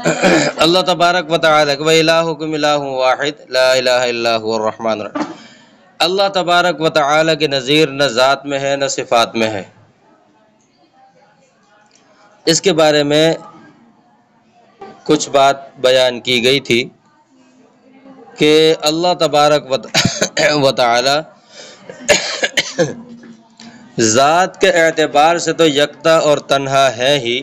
اللہ تبارک و تعالی و الہکم الہ واحد لا الہ الا هو الرحمن الرحیم۔ اللہ تبارک و تعالی کے نظیر نہ ذات میں ہے نہ صفات میں ہے۔ اس کے بارے میں کچھ بات بیان کی گئی تھی کہ اللہ تبارک و تعالی ذات کے اعتبار سے تو یکتا اور تنہا ہے ہی،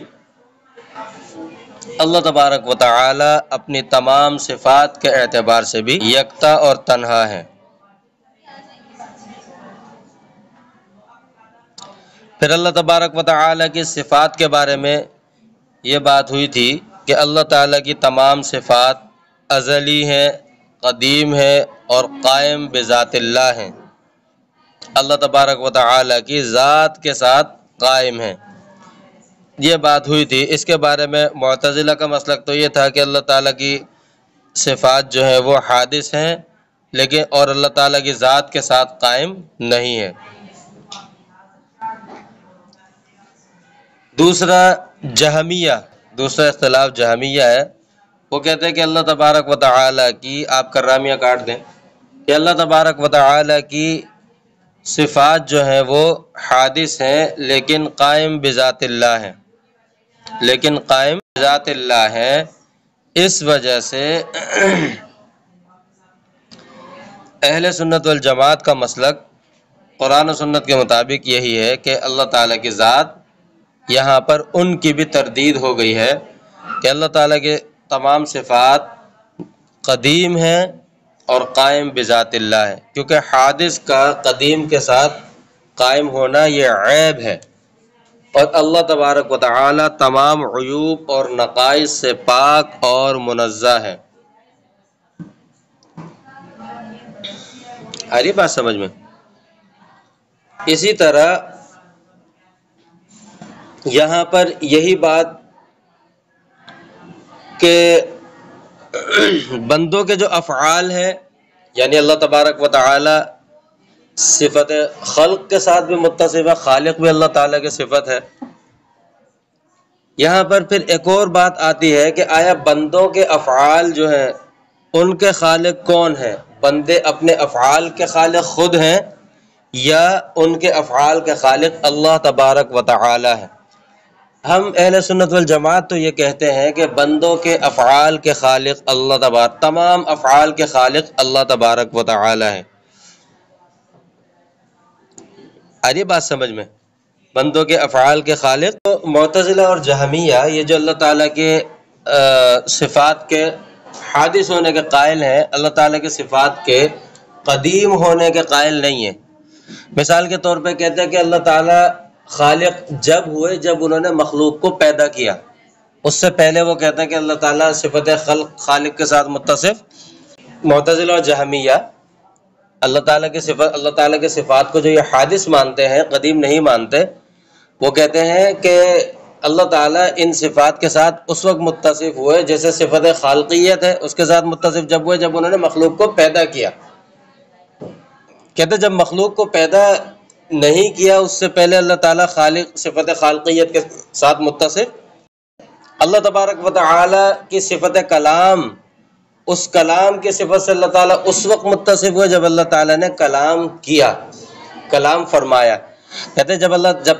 اللہ تبارک و تعالی اپنی تمام صفات کے اعتبار سے بھی یکتا اور تنہا ہے۔ پھر اللہ تبارک و تعالی کی صفات کے بارے میں یہ بات ہوئی تھی کہ اللہ تعالی کی تمام صفات ازلی ہیں، قدیم ہے اور قائم بذات اللہ ہیں۔ اللہ تبارک و تعالی کی ذات کے ساتھ قائم ہیں، یہ بات ہوئی تھی۔ اس کے بارے میں معتزلہ کا مسلک تو یہ تھا کہ اللہ تعالیٰ کی صفات جو ہے وہ حادث ہیں لیکن اور اللہ تعالیٰ کی ذات کے ساتھ قائم نہیں ہے۔ دوسرا اختلاف جہمیہ ہے، وہ کہتے ہیں کہ اللہ تبارک و تعالیٰ کی، آپ کرامیہ کاٹ دیں، کہ اللہ تبارک و تعالیٰ کی صفات جو ہیں وہ حادث ہیں لیکن قائم بذات اللہ ہے۔ اس وجہ سے اہل سنت والجماعت کا مسلک قرآن و سنت کے مطابق یہی ہے کہ اللہ تعالیٰ کی ذات، یہاں پر ان کی بھی تردید ہو گئی ہے کہ اللہ تعالیٰ کے تمام صفات قدیم ہیں اور قائم بذات اللہ ہے، کیونکہ حادث کا قدیم کے ساتھ قائم ہونا یہ عیب ہے، اور اللہ تبارک و تعالی تمام عیوب اور نقائص سے پاک اور منزہ ہے۔ آ رہی بات سمجھ میں؟ اسی طرح یہاں پر یہی بات کہ بندوں کے جو افعال ہیں، یعنی اللہ تبارک و تعالی صفت خلق کے ساتھ بھی متصف ہے، خالق بھی اللہ تعالیٰ کی صفت ہے۔ یہاں پر پھر ایک اور بات آتی ہے کہ آیا بندوں کے افعال جو ہیں ان کے خالق کون ہیں؟ بندے اپنے افعال کے خالق خود ہیں یا ان کے افعال کے خالق اللہ تبارک و تعالی ہے؟ ہم اہل سنت والجماعت تو یہ کہتے ہیں کہ بندوں کے افعال کے خالق اللہ تبارک، تمام افعال کے خالق اللہ تبارک و تعالی ہے۔ آ رہی بات سمجھ میں؟ بندوں کے افعال کے خالق۔ تو معتزلہ اور جہمیہ یہ جو اللہ تعالیٰ کے صفات کے حادث ہونے کے قائل ہیں، اللہ تعالیٰ کی صفات کے قدیم ہونے کے قائل نہیں ہیں۔ مثال کے طور پہ کہتے ہیں کہ اللہ تعالیٰ خالق جب ہوئے جب انہوں نے مخلوق کو پیدا کیا، اس سے پہلے وہ کہتے ہیں کہ اللہ تعالیٰ صفت خالق کے ساتھ متصف۔ معتزلہ اور جہمیہ اللہ تعالیٰ کے صفات کو جو یہ حادث مانتے ہیں، قدیم نہیں مانتے، وہ کہتے ہیں کہ اللہ تعالیٰ ان صفات کے ساتھ اس وقت متصف ہوئے جیسے صفت خالقیت ہے اس کے ساتھ متصف جب ہوئے جب انہوں نے مخلوق کو پیدا کیا۔ کہتے جب مخلوق کو پیدا نہیں کیا اس سے پہلے اللہ تعالیٰ صفت خالقیت کے ساتھ متصف۔ اللہ تبارک و تعالی کی صفت کلام، اس کلام کی صفت سے اللہ تعالیٰ اس وقت متصف ہوئے جب اللہ تعالیٰ نے کلام کیا، کلام فرمایا۔ کہتے جب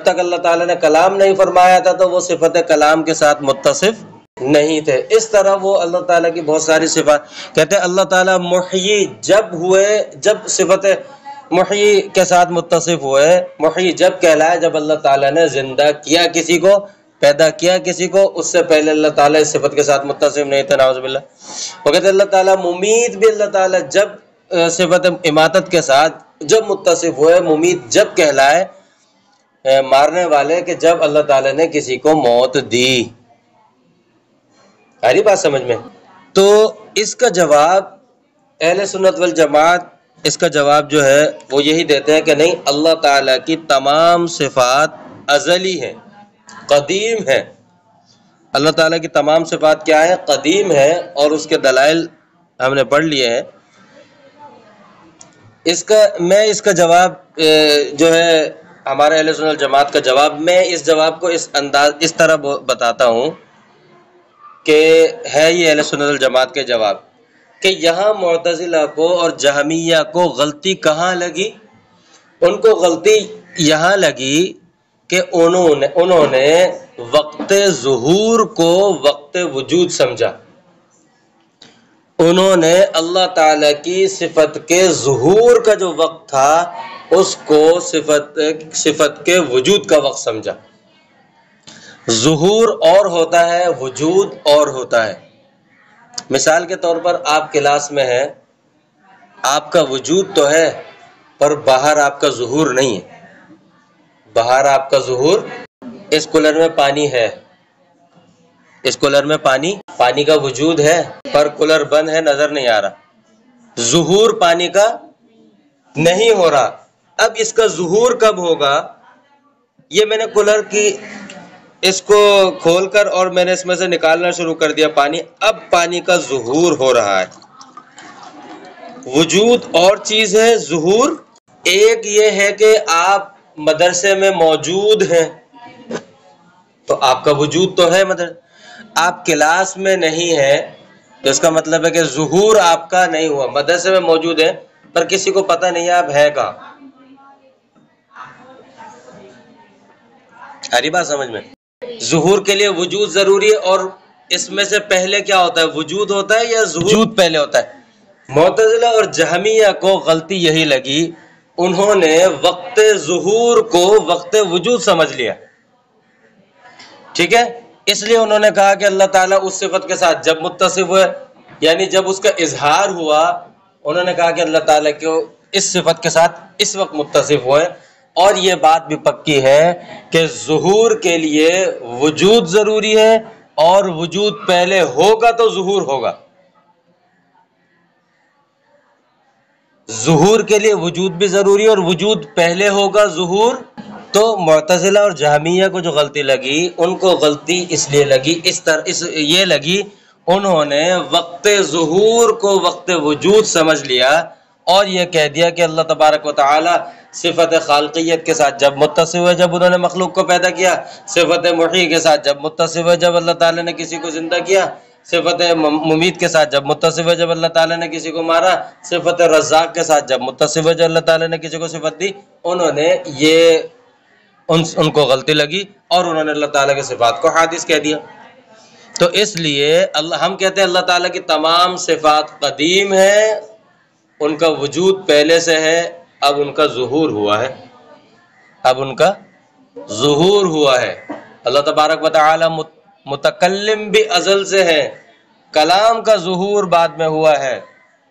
تک اللہ تعالیٰ نے کلام نہیں فرمایا تھا تو وہ صفت کلام کے ساتھ متصف نہیں تھے۔ اس طرح وہ اللہ تعالیٰ کی بہت ساری صفات، کہتے اللہ تعالیٰ محیی جب ہوئے، جب صفت محیی کے ساتھ متصف ہوئے، محیی جب کہلایا جب اللہ تعالیٰ نے زندہ کیا کسی کو، پیدا کیا کسی کو، اس سے پہلے اللہ تعالیٰ اس صفت کے ساتھ متصف نہیں تھا، نعوذ باللہ۔ وہ کہتے اللہ تعالیٰ ممیت بھی اللہ تعالیٰ جب صفت اماتت کے ساتھ جب متصف ہوئے، ممیت جب کہلائے، مارنے والے، کہ جب اللہ تعالیٰ نے کسی کو موت دی۔ آ رہی بات سمجھ میں؟ تو اس کا جواب اہل سنت والجماعت، اس کا جواب جو ہے وہ یہی دیتے ہیں کہ نہیں، اللہ تعالیٰ کی تمام صفات ازلی ہیں، قدیم ہیں۔ اللہ تعالیٰ کی تمام صفات کیا ہیں؟ قدیم ہیں، اور اس کے دلائل ہم نے پڑھ لیے ہیں۔ اس کا جواب جو ہے ہمارے اہل سنت والجماعت کا جواب، میں اس جواب کو اس طرح بتاتا ہوں کہ ہے یہ اہل سنت الجماعت کے جواب کہ یہاں معتزلہ کو اور جہمیہ کو غلطی کہاں لگی؟ ان کو غلطی یہاں لگی کہ انہوں نے وقت ظہور کو وقت وجود سمجھا. انہوں نے اللہ تعالیٰ کی صفت کے ظہور کا جو وقت تھا اس کو صفت کے وجود کا وقت سمجھا. ظہور اور ہوتا ہے، وجود اور ہوتا ہے. مثال کے طور پر آپ کلاس میں ہیں، آپ کا وجود تو ہے پر باہر آپ کا ظہور نہیں ہے. باہر آپ کا ظہور، اس کولر میں پانی ہے، اس کولر میں پانی کا وجود ہے پر کولر بند ہے، نظر نہیں آ رہا، ظہور پانی کا نہیں ہو رہا. اب اس کا ظہور کب ہوگا؟ یہ میں نے کولر کی اس کو کھول کر اور میں نے اس میں سے نکالنا شروع کر دیا پانی، اب پانی کا ظہور ہو رہا ہے. وجود اور چیز ہے، ظہور ایک یہ ہے کہ آپ مدرسے میں موجود ہیں تو آپ کا وجود تو ہے مدرسے. آپ کلاس میں نہیں ہیں تو اس کا مطلب ہے کہ ظہور آپ کا نہیں ہوا. مدرسے میں موجود ہیں پر کسی کو پتہ نہیں ہے آپ ہے کہاں. ہری بات سمجھ میں؟ ظہور کے لیے وجود ضروری ہے، اور اس میں سے پہلے کیا ہوتا ہے؟ وجود ہوتا ہے یا وجود پہلے ہوتا ہے؟ معتزلہ اور جہمیہ کو غلطی یہی لگی، انہوں نے وقت ظہور کو وقت وجود سمجھ لیا. ٹھیک ہے، اس لیے انہوں نے کہا کہ اللہ تعالیٰ اس صفت کے ساتھ جب متصف ہوئے، یعنی جب اس کا اظہار ہوا، انہوں نے کہا کہ اللہ تعالیٰ کو اس صفت کے ساتھ اس وقت متصف ہوئے. اور یہ بات بھی پکی ہے کہ ظہور کے لیے وجود ضروری ہے، اور وجود پہلے ہوگا تو ظہور ہوگا. ظہور کے لیے وجود بھی ضروری ہے اور وجود پہلے ہوگا ظہور. تو معتزلہ اور جہمیہ کو جو غلطی لگی، ان کو غلطی اس لیے لگی، یہ لگی انہوں نے وقت ظہور کو وقت وجود سمجھ لیا اور یہ کہہ دیا کہ اللہ تبارک و تعالی صفت خالقیت کے ساتھ جب متصف ہوئے جب انہوں نے مخلوق کو پیدا کیا، صفت محیی کے ساتھ جب متصف ہوئے جب اللہ تعالیٰ نے کسی کو زندہ کیا، صفت ممید کے ساتھ جب متصف ہوئے جب اللہ تعالیٰ نے کسی کو مارا، صفت رزاق کے ساتھ جب متصف ہوئے جب اللہ تعالیٰ نے کسی کو صفت دی. انہوں نے یہ ان کو غلطی لگی اور انہوں نے اللہ تعالیٰ کے صفات کو حادث کہہ دیا. تو اس لیے ہم کہتے ہیں اللہ تعالیٰ کی تمام صفات قدیم ہیں، ان کا وجود پہلے سے ہے، اب ان کا ظہور ہوا ہے. اب ان کا ظہور ہوا ہے. اللہ تبارک و تعالی متکلم بھی ازل سے ہے، کلام کا ظہور بعد میں ہوا ہے.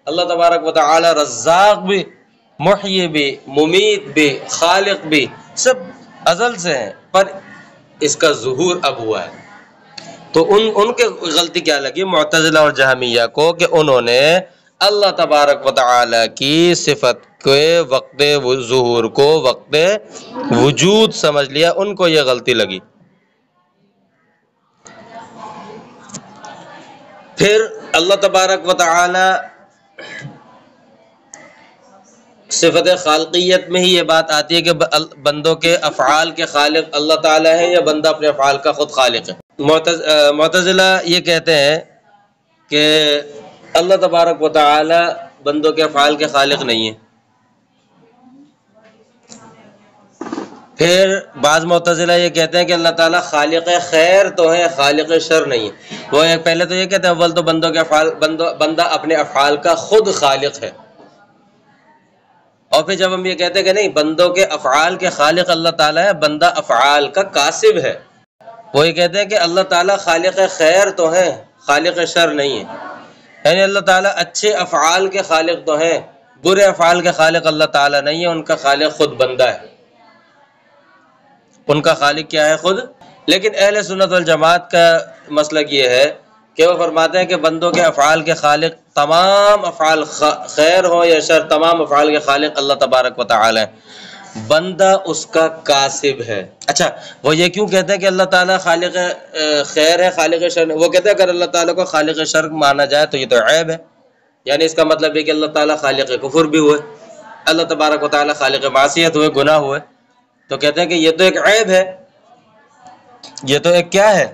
اللہ تبارک و تعالی رزاق بھی، محیی بھی، ممیت بھی، خالق بھی، سب ازل سے ہیں، پر اس کا ظہور اب ہوا ہے. تو ان کے غلطی کیا لگی معتزلہ اور جہمیہ کو کہ انہوں نے اللہ تبارک و تعالی کی صفت کے وقت ظہور کو وقت وجود سمجھ لیا. ان کو یہ غلطی لگی. پھر اللہ تبارک و تعالی صفت خالقیت میں ہی یہ بات آتی ہے کہ بندوں کے افعال کے خالق اللہ تعالی ہے یا بندہ اپنے افعال کا خود خالق ہے. معتزلہ یہ کہتے ہیں کہ اللہ تبارک و تعالی بندوں کے افعال کے خالق نہیں ہے. پھر بعض معتزلہ یہ کہتے ہیں کہ اللہ تعالیٰ خالق خیر تو ہے، خالق شر نہیں ہے. وہ پہلے تو یہ کہتے ہیں اول تو بندوں کے افعال بندہ اپنے افعال کا خود خالق ہے، اور پھر جب ہم یہ کہتے ہیں کہ نہیں بندوں کے افعال کے خالق اللہ تعالیٰ ہے، بندہ افعال کا کاسب ہے، وہ یہ کہتے ہیں کہ اللہ تعالیٰ خالق خیر تو ہے، خالق شر نہیں ہے. یعنی اللہ تعالیٰ اچھے افعال کے خالق تو ہیں، برے افعال کے خالق اللہ تعالیٰ نہیں ہے، ان کا خالق خود بندہ ہے. ان کا خالق کیا ہے؟ خود. لیکن اہل سنت والجماعت کا مسلک یہ ہے کہ وہ فرماتے ہیں کہ بندوں کے افعال کے خالق تمام افعال خیر ہو یا شر، تمام افعال کے خالق اللہ تبارک و تعالی ہے، بندہ اس کا کاسب ہے. اچھا، وہ یہ کیوں کہتے ہیں کہ اللہ تعالیٰ خالق خیر ہے، خالق شر نہیں؟ وہ کہتے ہیں اگر اللہ تعالیٰ کو خالق شر مانا جائے تو یہ تو عیب ہے. یعنی اس کا مطلب ہے کہ اللہ تعالیٰ خالق کفر بھی ہوئے، اللہ تبارک و تعالیٰ خالق معصیت ہوئے، گناہ ہوئے. تو کہتے ہیں کہ یہ تو ایک عیب ہے، یہ تو ایک کیا ہے؟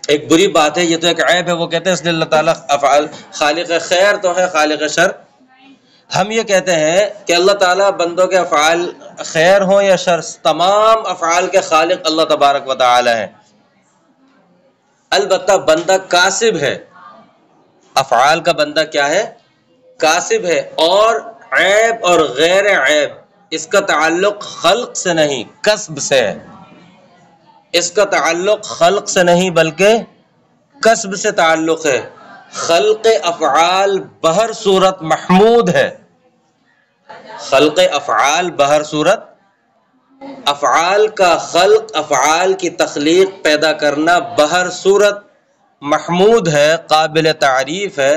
ایک بری بات ہے، یہ تو ایک عیب ہے۔ وہ کہتے ہیں اس لیے اللہ تعالیٰ افعال خالق خیر تو ہے، خالق شر۔ ہم یہ کہتے ہیں کہ اللہ تعالیٰ بندوں کے افعال خیر ہوں یا شر، تمام افعال کے خالق اللہ تبارک و تعالی ہیں۔ البتہ بندہ کاسب ہے، افعال کا بندہ کیا ہے؟ کاسب ہے، اور عیب اور غیر عیب اس کا تعلق خلق سے نہیں کسب سے ہے۔ اس کا تعلق خلق سے نہیں بلکہ کسب سے تعلق ہے۔ خلق افعال بہر صورت محمود ہے، خلق افعال بہر صورت، افعال کا خلق، افعال کی تخلیق پیدا کرنا بہر صورت محمود ہے، قابل تعریف ہے۔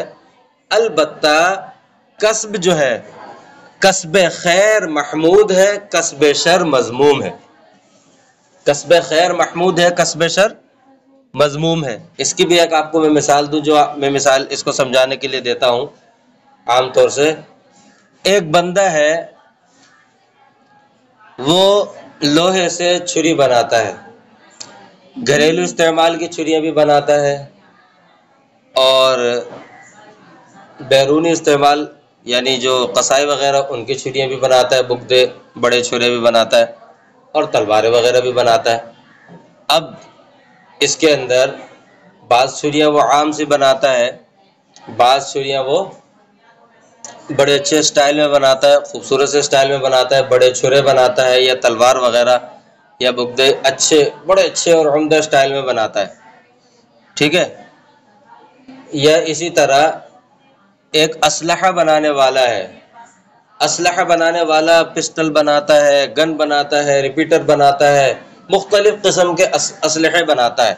البتہ کسب جو ہے، کسب خیر محمود ہے، کسب شر مذموم ہے۔ کسب خیر محمود ہے، کسب شر مذموم ہے۔ اس کی بھی ایک آپ کو میں مثال دوں، جو میں مثال اس کو سمجھانے کے لیے دیتا ہوں عام طور سے۔ ایک بندہ ہے، وہ لوہے سے چھری بناتا ہے، گھریلو استعمال کی چھریاں بھی بناتا ہے، اور بیرونی استعمال یعنی جو قصائی وغیرہ ان کی چھریاں بھی بناتا ہے، بگدے بڑے چھرے بھی بناتا ہے، اور تلواریں وغیرہ بھی بناتا ہے۔ اب اس کے اندر بعض چھریاں وہ عام سی بناتا ہے، بعض چھریاں وہ بڑے اچھے سٹائل میں بناتا ہے، خوبصورت سے سٹائل میں بناتا ہے، بڑے چھرے بناتا ہے، یا تلوار وغیرہ یا بگدے اچھے بڑے اچھے اور عمدہ سٹائل میں بناتا ہے، ٹھیک ہے۔ یا اسی طرح ایک اسلحہ بنانے والا ہے، اسلحہ بنانے والا پسٹل بناتا ہے، گن بناتا ہے، ریپیٹر بناتا ہے، مختلف قسم کے اسلحے بناتا ہے،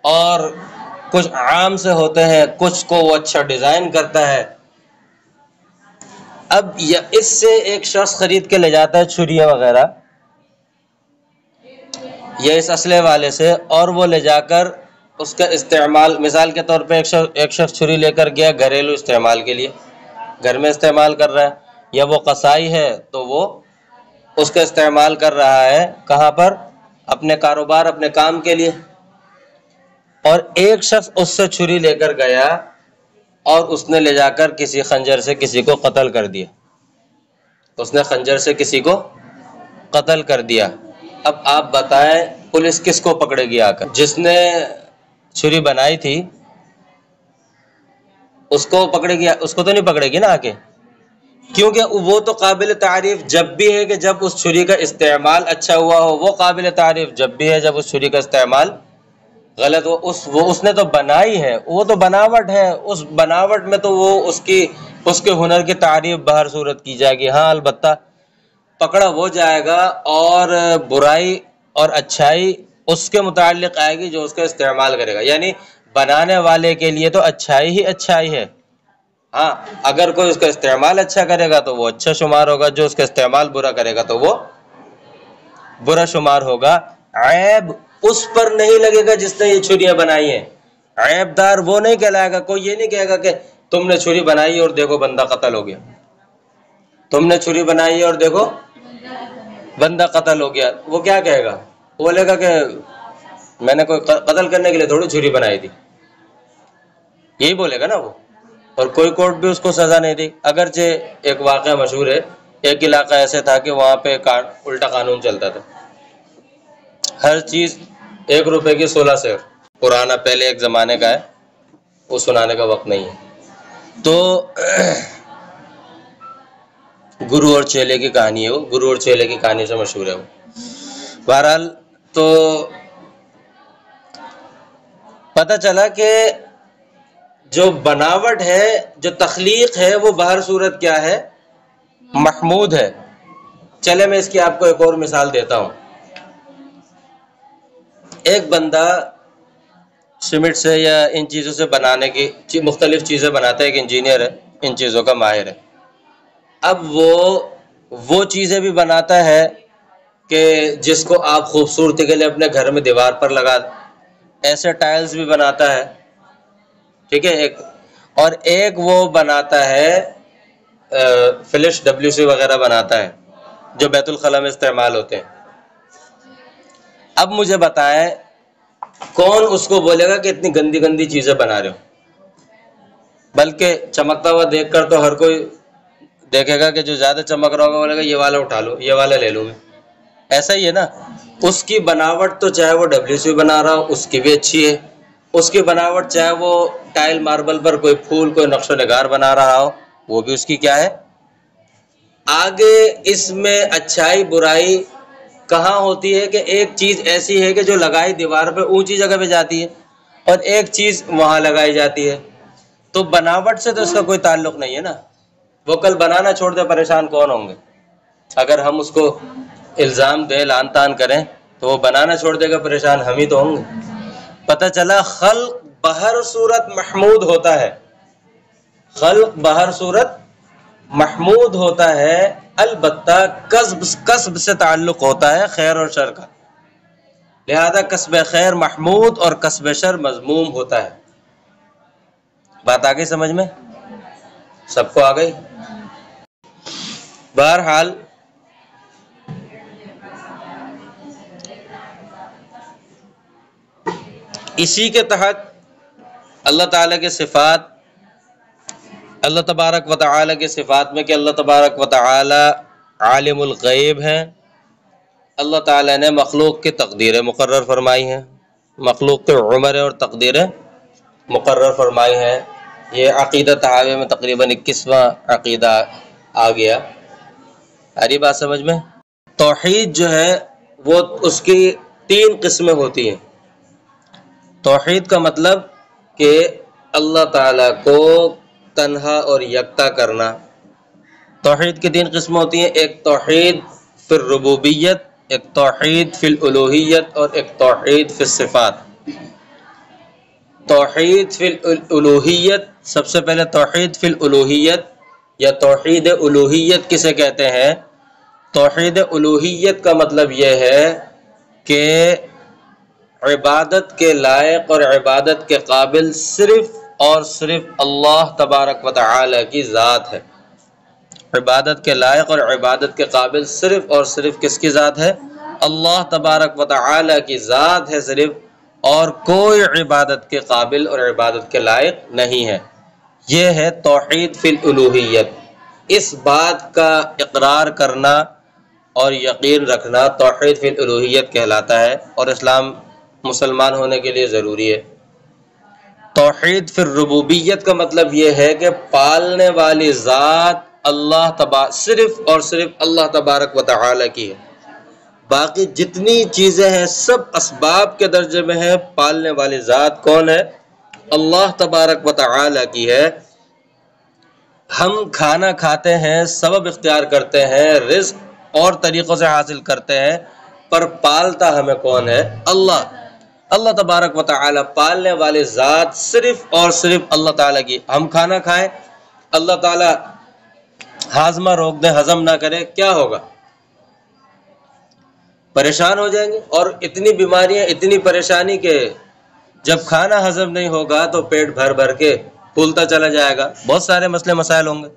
اور کچھ عام سے ہوتے ہیں، کچھ کو وہ اچھا ڈیزائن کرتا ہے۔ اب اس سے ایک شخص خرید کے لے جاتا ہے چھریاں وغیرہ، یا اس اسلحے والے سے، اور وہ لے جا کر اس کا استعمال، مثال کے طور پہ ایک شخص چھری لے کر گیا گھریلو استعمال کے لیے، گھر میں استعمال کر رہا ہے، یا وہ قصائی ہے تو وہ اس کا استعمال کر رہا ہے کہاں پر؟ اپنے کاروبار، اپنے کام کے لیے۔ اور ایک شخص اس سے چھری لے کر گیا اور اس نے لے جا کر کسی خنجر سے کسی کو قتل کر دیا، اس نے خنجر سے کسی کو قتل کر دیا۔ اب آپ بتائیں پولیس کس کو پکڑے گی آ کر؟ جس نے چھری بنائی تھی اس کو پکڑے گی؟ اس کو تو نہیں پکڑے گی نا آ کے، کیونکہ وہ تو قابل تعریف جب بھی ہے کہ جب اس چھری کا استعمال اچھا ہوا ہو، وہ قابل تعریف جب بھی ہے جب اس چھری کا استعمال غلط ہو۔ اس نے تو بنائی ہے، وہ تو بناوٹ ہے، اس بناوٹ میں تو وہ اس کے ہنر کی تعریف بہر صورت کی جائے گی، ہاں البتہ پکڑا وہ جائے گا، اور برائی اور اچھائی اس کے متعلق آئے گی جو اس کا استعمال کرے گا۔ یعنی بنانے والے کے لیے تو اچھائی ہی اچھائی ہے، ہاں اگر کوئی اس کا استعمال اچھا کرے گا تو وہ اچھا شمار ہوگا، جو اس کا استعمال برا کرے گا تو وہ برا شمار ہوگا۔ عیب اس پر نہیں لگے گا جس نے یہ چھریاں بنائی ہیں، عیب دار وہ نہیں کہلائے گا۔ کوئی یہ نہیں کہے گا کہ تم نے چھری بنائی اور دیکھو بندہ قتل ہو گیا، تم نے چھری بنائی اور دیکھو بندہ قتل ہو گیا۔ وہ کیا کہے گا؟ وہ بولے گا کہ میں نے کوئی قتل کرنے کے لیے تھوڑی چھری بنائی تھی، یہی بولے گا نا وہ، اور کوئی کورٹ بھی اس کو سزا نہیں دی۔ اگرچہ ایک واقعہ مشہور ہے، ایک علاقہ ایسے تھا کہ وہاں پہ الٹا قانون چلتا تھا، ہر چیز 1 روپے کی 16 سیر، پرانا پہلے ایک زمانے کا ہے، وہ سنانے کا وقت نہیں ہے۔ تو گرو اور چیلے کی کہانی ہے، وہ گرو اور چیلے کی کہانی سے مشہور ہے وہ۔ بہرحال تو پتہ چلا کہ جو بناوٹ ہے، جو تخلیق ہے، وہ بہر صورت کیا ہے؟ محمود ہے۔ چلے میں اس کی آپ کو ایک اور مثال دیتا ہوں۔ ایک بندہ سیمنٹ سے یا ان چیزوں سے بنانے کی مختلف چیزیں بناتا ہے، ایک انجینئر ہے، ان چیزوں کا ماہر ہے۔ اب وہ چیزیں بھی بناتا ہے کہ جس کو آپ خوبصورتی کے لیے اپنے گھر میں دیوار پر لگا، ایسے ٹائلز بھی بناتا ہے، ٹھیک ہے۔ اور ایک وہ بناتا ہے فلش WC وغیرہ بناتا ہے جو بیت الخلاء میں استعمال ہوتے ہیں۔ اب مجھے بتائیں کون اس کو بولے گا کہ اتنی گندی گندی چیزیں بنا رہے ہو؟ بلکہ چمکتا ہوا دیکھ کر تو ہر کوئی دیکھے گا کہ جو زیادہ چمک رہا ہوگا بولے گا یہ والا اٹھا لو، یہ والا لے لو میں. ایسا ہی ہے نا. اس کی بناوٹ تو چاہے وہ WC بنا رہا ہو اس کی بھی اچھی ہے، اس کی بناوٹ چاہے وہ ٹائل ماربل پر کوئی پھول کوئی نقش و نگار بنا رہا ہو وہ بھی اس کی کیا ہے. آگے اس میں اچھائی برائی کہاں ہوتی ہے کہ ایک چیز ایسی ہے کہ جو لگائی دیوار پہ اونچی جگہ پہ جاتی ہے اور ایک چیز وہاں لگائی جاتی ہے، تو بناوٹ سے تو اس کا کوئی تعلق نہیں ہے نا. وہ کل بنانا چھوڑ دے پریشان کون ہوں گے؟ اگر ہم اس کو الزام دیں لان تان کریں تو وہ بنانا چھوڑ دے گا، پریشان ہم ہی تو ہوں گے. پتہ چلا خلق بہر صورت محمود ہوتا ہے، خلق بہر صورت محمود ہوتا ہے، البتہ کسب سے تعلق ہوتا ہے خیر اور شر کا. لہذا کسب خیر محمود اور کسب شر مذموم ہوتا ہے. بات آ گئی سمجھ میں؟ سب کو آ گئی؟ بہرحال اسی کے تحت اللہ تعالیٰ کے صفات، اللہ تبارک و تعالیٰ کے صفات میں کہ اللہ تبارک و تعالیٰ عالم الغیب ہیں. اللہ تعالیٰ نے مخلوق کی تقدیریں مقرر فرمائی ہیں، مخلوق کے عمریں اور تقدیریں مقرر فرمائی ہیں. یہ عقیدہ تحاوی میں تقریباً 21واں عقیدہ آ گیا. اری بات سمجھ میں؟ توحید جو ہے وہ اس کی 3 قسمیں ہوتی ہیں. توحید کا مطلب کہ اللہ تعالیٰ کو تنہا اور یکتا کرنا. توحید کی 3 قسمیں ہوتی ہیں، ایک توحید فی الربوبیت، ایک توحید فی الالوہیت اور ایک توحید فی الصفات. توحید فی الالوہیت، سب سے پہلے توحید فی الالوہیت یا توحید الوہیت کسے کہتے ہیں؟ توحید الوہیت کا مطلب یہ ہے کہ عبادت کے لائق اور عبادت کے قابل صرف اور صرف اللہ تبارک و تعالی کی ذات ہے. عبادت کے لائق اور عبادت کے قابل صرف اور صرف کس کی ذات ہے؟ اللہ تبارک و تعالی کی ذات ہے صرف، اور کوئی عبادت کے قابل اور عبادت کے لائق نہیں ہے. یہ ہے توحید فی الالوہیت. اس بات کا اقرار کرنا اور یقین رکھنا توحید فی الالوہیت کہلاتا ہے، اور اسلام مسلمان ہونے کے لیے ضروری ہے. توحید فی الربوبیت کا مطلب یہ ہے کہ پالنے والی ذات صرف اور صرف اللہ تبارک و تعالی کی ہے. باقی جتنی چیزیں ہیں سب اسباب کے درجے میں ہیں، پالنے والی ذات کون ہے؟ اللہ تبارک و تعالی کی ہے. ہم کھانا کھاتے ہیں، سبب اختیار کرتے ہیں، رزق اور طریقوں سے حاصل کرتے ہیں، پر پالتا ہمیں کون ہے؟ اللہ. اللہ تبارک و تعالی پالنے والی ذات صرف اور صرف اللہ تعالیٰ کی. ہم کھانا کھائیں، اللہ تعالیٰ ہاضمہ روک دے، ہضم نہ کرے، کیا ہوگا؟ پریشان ہو جائیں گے. اور اتنی بیماریاں، اتنی پریشانی کہ جب کھانا ہضم نہیں ہوگا تو پیٹ بھر بھر کے پھولتا چلا جائے گا، بہت سارے مسئلے مسائل ہوں گے.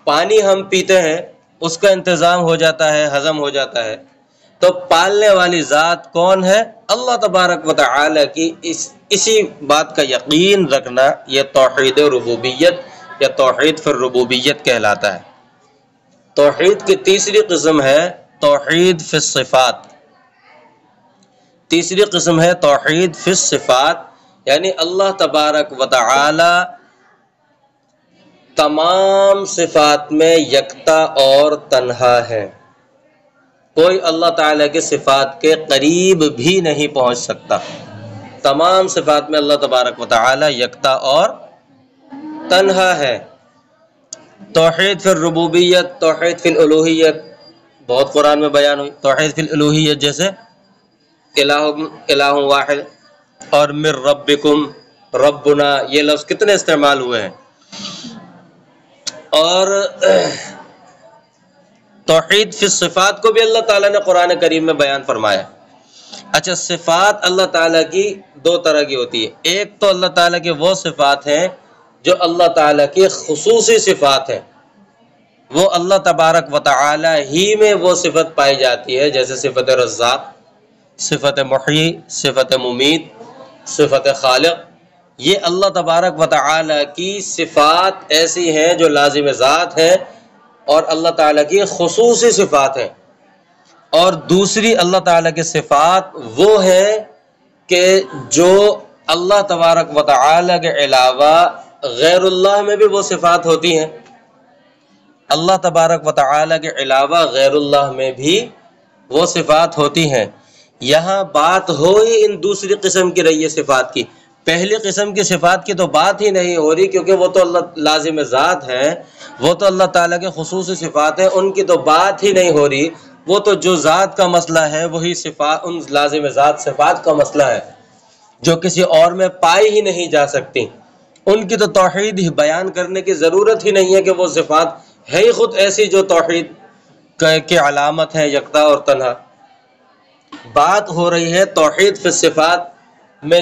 پانی ہم پیتے ہیں، اس کا انتظام ہو جاتا ہے، ہضم ہو جاتا ہے. تو پالنے والی ذات کون ہے؟ اللہ تبارک و تعالی کی. اسی بات کا یقین رکھنا یہ توحید ربوبیت یا توحید فی الربوبیت کہلاتا ہے. توحید کی تیسری قسم ہے توحید فی الصفات. تیسری قسم ہے توحید فی الصفات، یعنی اللہ تبارک و تعالی تمام صفات میں یکتا اور تنہا ہے. کوئی اللہ تعالیٰ کے صفات کے قریب بھی نہیں پہنچ سکتا. تمام صفات میں اللہ تبارک و تعالی یکتا اور تنہا ہے. توحید فی الربوبیت، توحید فی الالوہیت بہت قرآن میں بیان ہوئی. توحید فی الالوہیت جیسے الہ واحد اور من ربکم ربنا، یہ لفظ کتنے استعمال ہوئے ہیں. اور توحید فی الصفات کو بھی اللہ تعالیٰ نے قرآن کریم میں بیان فرمایا. اچھا، صفات اللہ تعالیٰ کی 2 طرح کی ہوتی ہے. ایک تو اللہ تعالیٰ کی وہ صفات ہیں جو اللہ تعالیٰ کی خصوصی صفات ہیں، وہ اللہ تبارک و تعالی ہی میں وہ صفت پائی جاتی ہے، جیسے صفت رزاق، صفت محیی، صفت ممیت، صفت خالق، یہ اللہ تبارک و تعالی کی صفات ایسی ہیں جو لازم ذات ہیں اور اللہ تعالیٰ کی خصوصی صفات ہیں۔ اور دوسری اللہ تعالیٰ کی صفات وہ ہیں کہ جو اللہ تبارک و تعالیٰ کے علاوہ غیر اللہ میں بھی وہ صفات ہوتی ہیں۔ اللہ تبارک و تعالیٰ کے علاوہ غیر اللہ میں بھی وہ صفات ہوتی ہیں۔ یہاں بات ہو ہی ان دوسری قسم کی رہی ہے صفات کی، پہلی قسم کی صفات کی تو بات ہی نہیں ہو رہی، کیونکہ وہ تو اللہ لازم ذات ہیں، وہ تو اللہ تعالیٰ کے خصوصی صفات ہیں، ان کی تو بات ہی نہیں ہو رہی۔ وہ تو جو ذات کا مسئلہ ہے وہی صفات، ان لازم ذات صفات کا مسئلہ ہے جو کسی اور میں پائی ہی نہیں جا سکتی۔ ان کی تو توحید ہی بیان کرنے کی ضرورت ہی نہیں ہے کہ وہ صفات ہے ہی خود ایسی جو توحید کی علامت ہے، یکتا اور تنہا۔ بات ہو رہی ہے توحید فی الصفات میں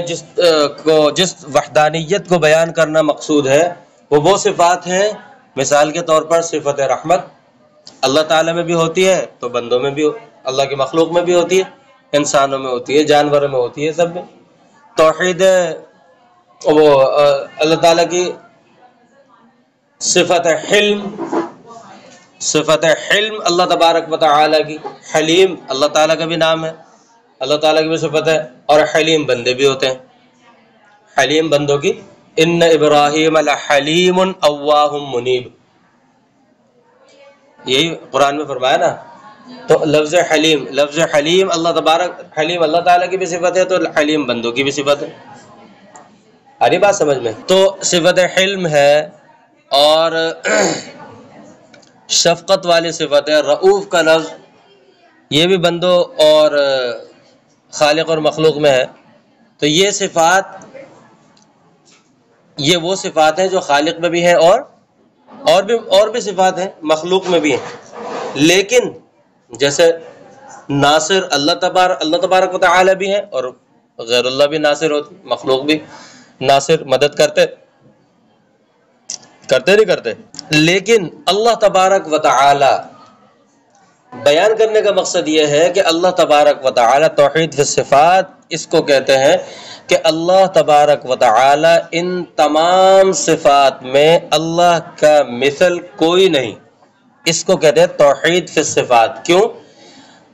جس وحدانیت کو بیان کرنا مقصود ہے وہ صفات ہیں، مثال کے طور پر صفت رحمت اللہ تعالیٰ میں بھی ہوتی ہے تو بندوں میں بھی، اللہ کی مخلوق میں بھی ہوتی ہے، انسانوں میں ہوتی ہے، جانوروں میں ہوتی ہے، سب میں۔ توحید وہ اللہ تعالیٰ کی صفت حلم، صفت حلم اللہ تبارک و تعالیٰ کی، حلیم اللہ تعالیٰ کا بھی نام ہے، اللہ تعالیٰ کی بھی صفت ہے، اور حلیم بندے بھی ہوتے ہیں۔ حلیم بندوں کی، ان ابراہیم لحلیم اواہ منیب، یہی قرآن میں فرمایا نا۔ تو لفظ حلیم اللہ تبارک، حلیم اللہ تعالیٰ کی بھی صفت ہے تو حلیم بندوں کی بھی صفت ہے۔ آ رہی بات سمجھ میں؟ تو صفت حلم ہے اور شفقت والی صفت ہے، رؤوف کا لفظ یہ بھی بندوں اور خالق اور مخلوق میں ہے۔ تو یہ صفات، یہ وہ صفات ہیں جو خالق میں بھی ہیں اور بھی صفات ہیں مخلوق میں بھی ہیں، لیکن جیسے ناصر اللہ تبارک و تعالی بھی ہیں اور غیر اللہ بھی ناصر ہوتے، مخلوق بھی ناصر مدد کرتے نہیں کرتے، لیکن اللہ تبارک و تعالی بیان کرنے کا مقصد یہ ہے کہ اللہ تبارک و تعالی توحید فی الصفات اس کو کہتے ہیں کہ اللہ تبارک و تعالی ان تمام صفات میں اللہ کا مثل کوئی نہیں، اس کو کہتے ہیں توحید فی الصفات۔ کیوں؟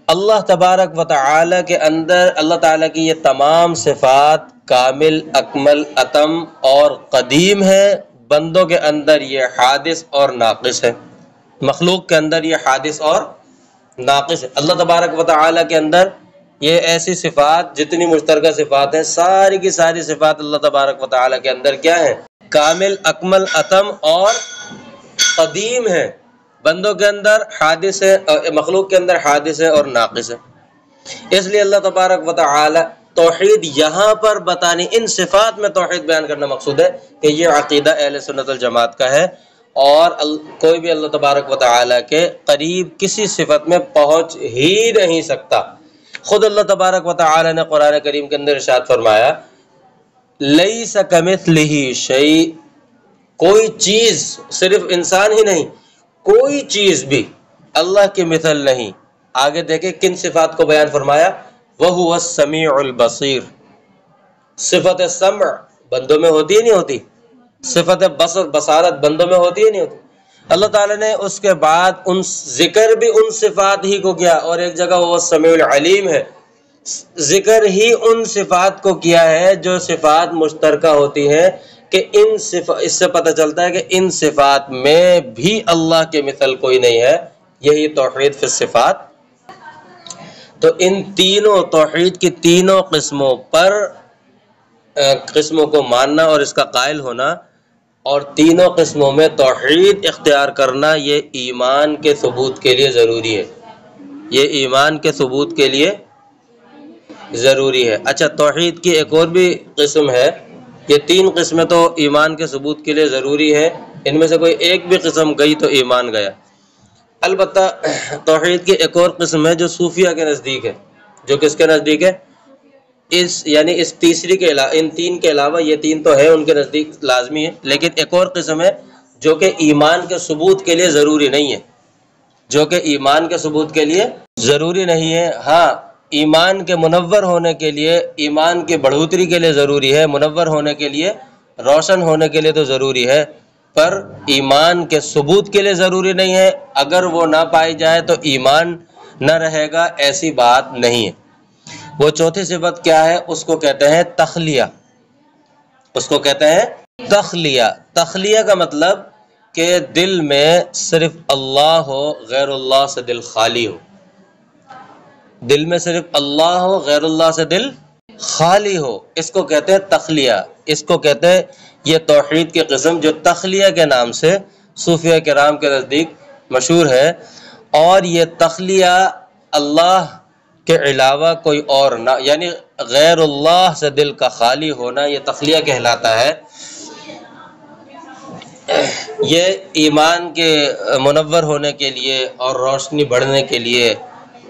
اللہ تبارک و تعالی کے اندر اللہ تعالی کی یہ تمام صفات کامل، اکمل، اتم اور قدیم ہے، بندوں کے اندر یہ حادث اور ناقص ہے، مخلوق کے اندر یہ حادث اور ناقص ہے۔ اللہ تبارک و تعالی کے اندر یہ ایسی صفات جتنی مشترکہ صفات ہیں، ساری کی ساری صفات اللہ تبارک و تعالی کے اندر کیا ہیں؟ کامل، اکمل، اتم اور قدیم ہے، بندوں کے اندر حادث ہے، مخلوق کے اندر حادث ہے اور ناقص ہے۔ اس لیے اللہ تبارک و تعالی توحید یہاں پر بتانی، ان صفات میں توحید بیان کرنا مقصود ہے کہ یہ عقیدہ اہل سنت الجماعت کا ہے، اور کوئی بھی اللہ تبارک و تعالی کے قریب کسی صفت میں پہنچ ہی نہیں سکتا۔ خود اللہ تبارک و تعالی نے قرآن کریم کے اندر ارشاد فرمایا، لیس کمثلہ شیء، کوئی چیز، صرف انسان ہی نہیں، کوئی چیز بھی اللہ کے مثل نہیں۔ آگے دیکھیں کن صفات کو بیان فرمایا، وَهُوَ السَّمِيعُ الْبَصِيرُ، صفت سمع بندوں میں ہوتی ہے نہیں ہوتی، صفت بصر بصارت بندوں میں ہوتی ہے نہیں ہوتی۔ اللہ تعالیٰ نے اس کے بعد ان ذکر بھی ان صفات ہی کو کیا، اور ایک جگہ وہ سمیع العلیم ہے، ذکر ہی ان صفات کو کیا ہے جو صفات مشترکہ ہوتی ہیں، کہ اس سے پتہ چلتا ہے کہ ان صفات میں بھی اللہ کے مثل کوئی نہیں ہے، یہی توحید فی الصفات۔ تو ان تینوں توحید کی تینوں قسموں کو ماننا اور اس کا قائل ہونا، اور تینوں قسموں میں توحید اختیار کرنا، یہ ایمان کے ثبوت کے لیے ضروری ہے، یہ ایمان کے ثبوت کے لیے ضروری ہے۔ اچھا، توحید کی ایک اور بھی قسم ہے، یہ تین قسمیں تو ایمان کے ثبوت کے لیے ضروری ہے، ان میں سے کوئی ایک بھی قسم گئی تو ایمان گیا۔ البتہ توحید کی ایک اور قسم ہے جو صوفیہ کے نزدیک ہے، جو کس کے نزدیک ہے؟ اس تیسری کے علاوہ، ان تین کے علاوہ، یہ تین تو ہے ان کے نزدیک لازمی ہے، لیکن ایک اور قسم ہے جو کہ ایمان کے ثبوت کے لیے ضروری نہیں ہے، جو کہ ایمان کے ثبوت کے لیے ضروری نہیں ہے۔ ہاں، ایمان کے منور ہونے کے لیے، ایمان کی بڑھوتری کے لیے ضروری ہے، منور ہونے کے لیے، روشن ہونے کے لیے تو ضروری ہے، پر ایمان کے ثبوت کے لیے ضروری نہیں ہے۔ اگر وہ نہ پائی جائے تو ایمان نہ رہے گا، ایسی بات نہیں ہے۔ وہ چوتھی صفت کیا ہے؟ اس کو کہتے ہیں تخلیہ۔ اس کو کہتے ہیں تخلیہ۔ تخلیہ کا مطلب کہ دل میں صرف اللہ ہو، غیر اللہ سے دل خالی ہو۔ دل میں صرف اللہ ہو، غیر اللہ سے دل خالی ہو، اس کو کہتے ہیں تخلیہ۔ اس کو کہتے ہیں، یہ توحید کی قسم جو تخلیہ کے نام سے صوفیہ کرام کے نزدیک مشہور ہے، اور یہ تخلیہ اللہ کے علاوہ کوئی اور نہ، یعنی غیر اللہ سے دل کا خالی ہونا، یہ تخلیہ کہلاتا ہے۔ یہ ایمان کے منور ہونے کے لیے اور روشنی بڑھنے کے لیے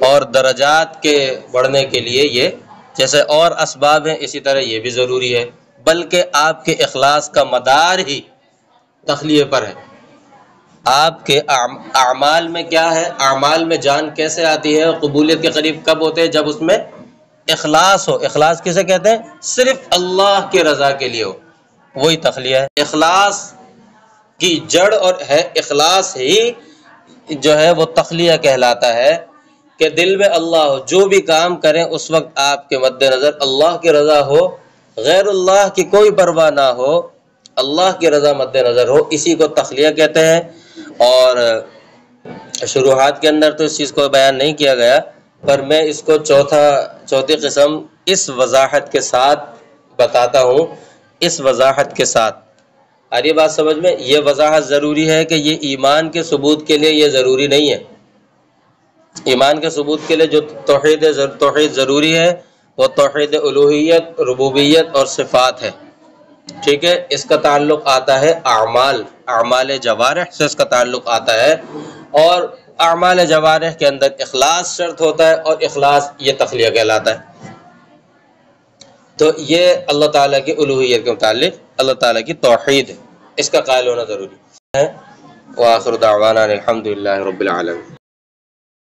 اور درجات کے بڑھنے کے لیے، یہ جیسے اور اسباب ہیں اسی طرح یہ بھی ضروری ہے، بلکہ آپ کے اخلاص کا مدار ہی تخلیہ پر ہے۔ آپ کے اعمال میں کیا ہے؟ اعمال میں جان کیسے آتی ہے، قبولیت کے قریب کب ہوتے ہیں؟ جب اس میں اخلاص ہو۔ اخلاص کسے کہتے ہیں؟ صرف اللہ کی رضا کے لیے ہو، وہی تخلیہ ہے۔ اخلاص کی جڑ اور ہے اخلاص ہی جو ہے وہ تخلیہ کہلاتا ہے، کہ دل میں اللہ ہو، جو بھی کام کریں اس وقت آپ کے مد نظر اللہ کی رضا ہو، غیر اللہ کی کوئی پرواہ نہ ہو، اللہ کی رضا مد نظر ہو، اسی کو تخلیہ کہتے ہیں۔ اور شروحات کے اندر تو اس چیز کو بیان نہیں کیا گیا، پر میں اس کو چوتھی قسم اس وضاحت کے ساتھ بتاتا ہوں، اس وضاحت کے ساتھ۔ آ رہی بات سمجھ میں؟ یہ وضاحت ضروری ہے کہ یہ ایمان کے ثبوت کے لیے یہ ضروری نہیں ہے۔ ایمان کے ثبوت کے لیے جو توحید ضروری ہے وہ توحید الوہیت، ربوبیت اور صفات ہے، ٹھیک ہے؟ اس کا تعلق آتا ہے اعمال جوارح سے اس کا تعلق آتا ہے، اور اعمال جوارح کے اندر اخلاص شرط ہوتا ہے، اور اخلاص یہ تخلیہ کہلاتا ہے۔ تو یہ اللہ تعالیٰ کی الوہیت کے متعلق اللہ تعالیٰ کی توحید ہے، اس کا قائل ہونا ضروری ہے۔ وآخر دعوانا الحمدللہ رب العالمین۔